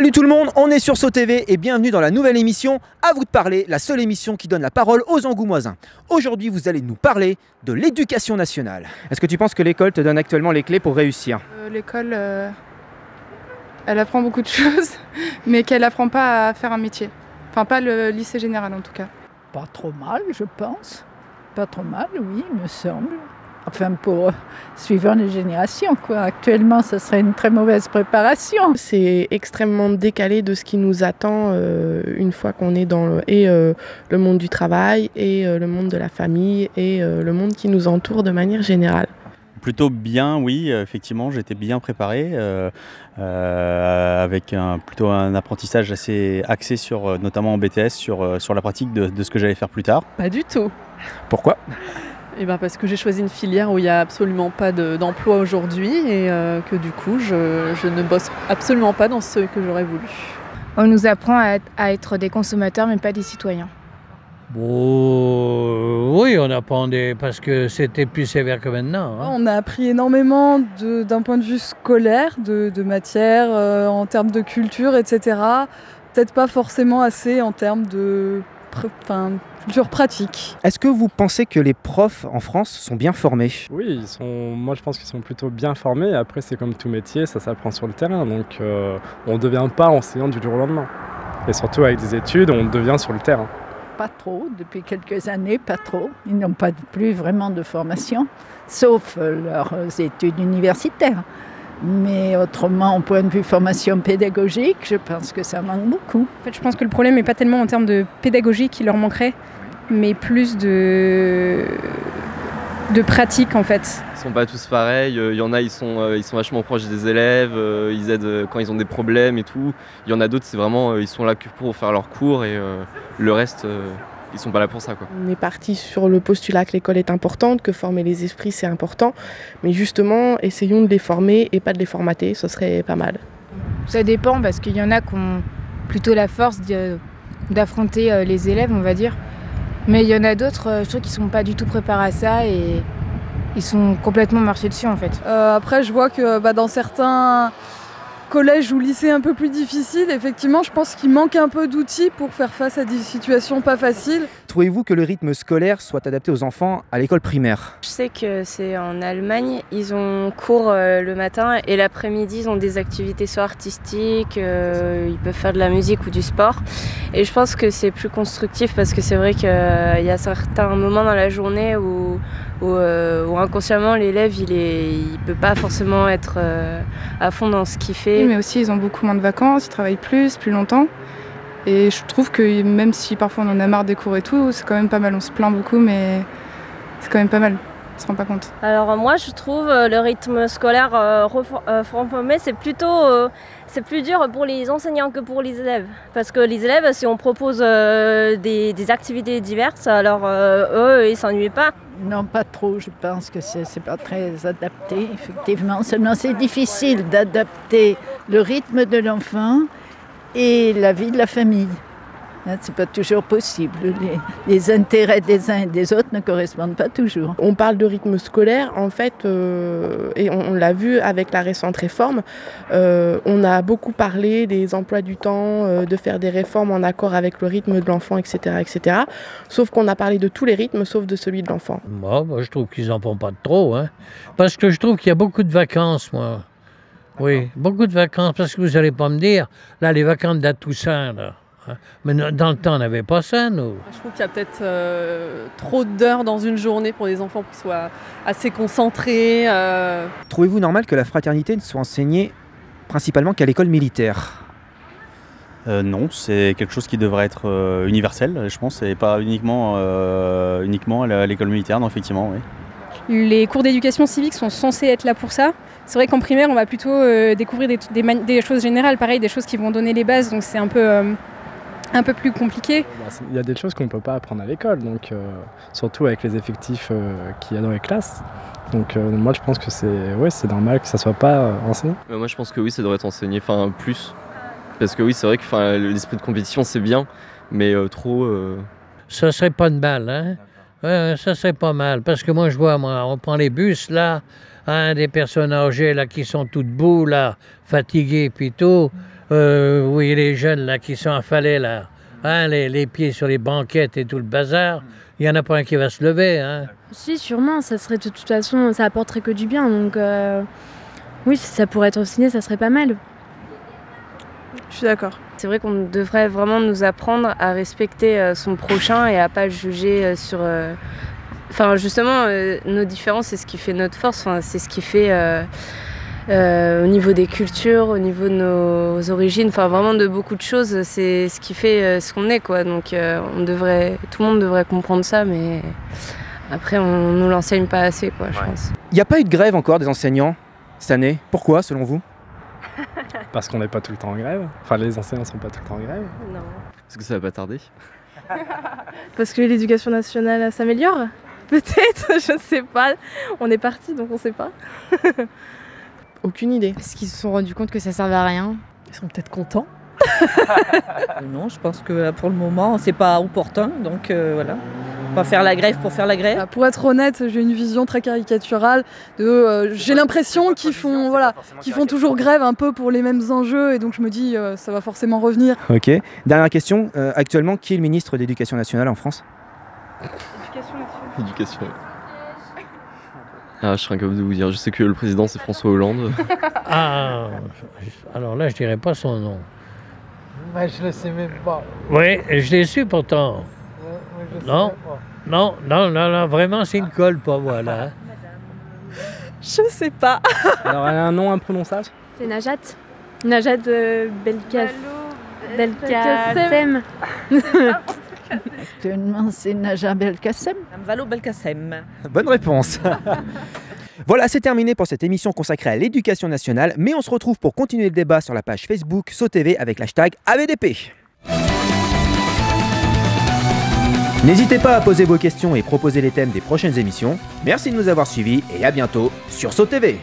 Salut tout le monde, on est sur SoTV et bienvenue dans la nouvelle émission À vous de parler, la seule émission qui donne la parole aux Angoumoisins. Aujourd'hui, vous allez nous parler de l'éducation nationale. Est-ce que tu penses que l'école te donne actuellement les clés pour réussir? L'école, elle apprend beaucoup de choses, mais qu'elle apprend pas à faire un métier. Enfin, pas le lycée général en tout cas. Pas trop mal, je pense. Pas trop mal, oui, il me semble. Enfin, pour suivant les générations, quoi. Actuellement, ce serait une très mauvaise préparation. C'est extrêmement décalé de ce qui nous attend une fois qu'on est dans le monde du travail et le monde de la famille et le monde qui nous entoure de manière générale. Plutôt bien, oui, effectivement, j'étais bien préparé, avec plutôt un apprentissage assez axé sur, notamment en BTS, sur la pratique de ce que j'allais faire plus tard. Pas du tout. Pourquoi? Parce que j'ai choisi une filière où il n'y a absolument pas d'emploi aujourd'hui et que du coup je ne bosse absolument pas dans ce que j'aurais voulu. On nous apprend à être des consommateurs mais pas des citoyens. Bon, oui, on apprend parce que c'était plus sévère que maintenant. Hein. On a appris énormément d'un point de vue scolaire, de matière, en termes de culture, etc. Peut-être pas forcément assez en termes de culture pratique. Est-ce que vous pensez que les profs en France sont bien formés? Oui, moi je pense qu'ils sont plutôt bien formés. Après, c'est comme tout métier, ça s'apprend sur le terrain. Donc on ne devient pas enseignant du jour au lendemain. Et surtout avec des études, on devient sur le terrain. Pas trop, depuis quelques années, pas trop. Ils n'ont pas plus vraiment de formation, sauf leurs études universitaires. Mais autrement, au point de vue formation pédagogique, je pense que ça manque beaucoup. En fait, je pense que le problème n'est pas tellement en termes de pédagogie qui leur manquerait, mais plus de pratique en fait. Ils sont pas tous pareils, il y en a ils sont vachement proches des élèves, ils aident quand ils ont des problèmes et tout. Il y en a d'autres, c'est vraiment ils sont là que pour faire leurs cours et le reste ils sont pas là pour ça, quoi. On est parti sur le postulat que l'école est importante, que former les esprits c'est important, mais justement essayons de les former et pas de les formater, ce serait pas mal. Ça dépend parce qu'il y en a qui ont plutôt la force d'affronter les élèves, on va dire. Mais il y en a d'autres, je trouve qu'ils sont pas du tout préparés à ça et ils sont complètement marchés dessus en fait. Après, je vois que dans certains collèges ou lycées un peu plus difficiles, effectivement, je pense qu'il manque un peu d'outils pour faire face à des situations pas faciles. Trouvez-vous que le rythme scolaire soit adapté aux enfants à l'école primaire? Je sais que c'est en Allemagne, ils ont cours le matin et l'après-midi, ils ont des activités soit artistiques, ils peuvent faire de la musique ou du sport. Et je pense que c'est plus constructif parce que c'est vrai qu'il y a certains moments dans la journée où inconsciemment l'élève il peut pas forcément être à fond dans ce qu'il fait. Oui, mais aussi ils ont beaucoup moins de vacances, ils travaillent plus longtemps. Et je trouve que même si parfois on en a marre des cours et tout, c'est quand même pas mal. On se plaint beaucoup, mais c'est quand même pas mal. On se rend pas compte. Alors moi je trouve le rythme scolaire reformé c'est plus dur pour les enseignants que pour les élèves. Parce que les élèves, si on propose des activités diverses, alors eux ils s'ennuient pas. Non, pas trop, je pense que c'est pas très adapté, effectivement. Seulement c'est difficile d'adapter le rythme de l'enfant et la vie de la famille. C'est pas toujours possible. Les intérêts des uns et des autres ne correspondent pas toujours. On parle de rythme scolaire, en fait, et on l'a vu avec la récente réforme, on a beaucoup parlé des emplois du temps, de faire des réformes en accord avec le rythme de l'enfant, etc., etc. Sauf qu'on a parlé de tous les rythmes, sauf de celui de l'enfant. Moi, je trouve qu'ils n'en font pas trop, hein. Parce que je trouve qu'il y a beaucoup de vacances, moi. Oui, beaucoup de vacances, parce que vous n'allez pas me dire, là, les vacances de la Toussaint, là. Mais dans le temps, on n'avait pas ça, nous. Je trouve qu'il y a peut-être trop d'heures dans une journée pour les enfants qui soient assez concentrés. Trouvez-vous normal que la fraternité ne soit enseignée principalement qu'à l'école militaire? Non, c'est quelque chose qui devrait être universel, je pense, et pas uniquement à l'école militaire, non, effectivement, oui. Les cours d'éducation civique sont censés être là pour ça. C'est vrai qu'en primaire, on va plutôt découvrir des choses générales, pareil, des choses qui vont donner les bases, donc c'est un peu plus compliqué. Il y a des choses qu'on ne peut pas apprendre à l'école, donc surtout avec les effectifs qu'il y a dans les classes. Donc moi je pense que c'est normal que ça ne soit pas enseigné. Moi je pense que oui, ça devrait être enseigné, plus. Parce que oui, c'est vrai que l'esprit de compétition c'est bien, mais trop... Ça serait pas de mal, hein? Ouais, ça serait pas mal, parce que moi je vois, on prend les bus là, des personnes âgées là qui sont tout debout là, fatiguées puis tout. Oui, les jeunes là qui sont affalés là, hein, les pieds sur les banquettes et tout le bazar, il n'y en a pas un qui va se lever. Hein. Si, sûrement, ça serait de toute façon, ça apporterait que du bien. Donc oui, si ça pourrait être signé, ça serait pas mal. Je suis d'accord. C'est vrai qu'on devrait vraiment nous apprendre à respecter son prochain et à pas le juger sur... Enfin, justement, nos différences, c'est ce qui fait notre force. Enfin, c'est ce qui fait au niveau des cultures, au niveau de nos origines, enfin vraiment de beaucoup de choses. C'est ce qui fait ce qu'on est, quoi. Donc, tout le monde devrait comprendre ça, mais après, on nous l'enseigne pas assez, quoi, je pense. Il n'y a pas eu de grève encore des enseignants cette année. Pourquoi, selon vous? Parce qu'on n'est pas tout le temps en grève. Enfin, les enseignants sont pas tout le temps en grève. Non. Parce que ça va pas tarder. Parce que l'éducation nationale s'améliore. Peut-être, je ne sais pas. On est parti, donc on ne sait pas. Aucune idée. Parce qu'ils se sont rendus compte que ça servait à rien. Ils sont peut-être contents. Non, je pense que pour le moment, c'est pas opportun, donc voilà. On va faire la grève pour faire la grève. Pour être honnête, j'ai une vision très caricaturale de. J'ai l'impression qu'ils font, toujours grève un peu pour les mêmes enjeux, et donc je me dis ça va forcément revenir. Ok. Dernière question. Actuellement, qui est le ministre de l'Éducation nationale en France? Éducation. Ah, je serais incapable de vous dire. Je sais que le président, c'est François Hollande. Ah, alors là, je dirais pas son nom. Mais je le sais même pas. Oui, je l'ai su pourtant. Non, non, non, non, non, vraiment, c'est une colle pour moi, là. Je sais pas. Alors, elle a un nom imprononçable? C'est Najat. Najat Belkacem. Actuellement, c'est Najat Belkacem. Valo Belkacem. Bonne réponse. Voilà, c'est terminé pour cette émission consacrée à l'éducation nationale, mais on se retrouve pour continuer le débat sur la page Facebook SoTV avec l'hashtag AVDP. N'hésitez pas à poser vos questions et proposer les thèmes des prochaines émissions. Merci de nous avoir suivis et à bientôt sur SoTV.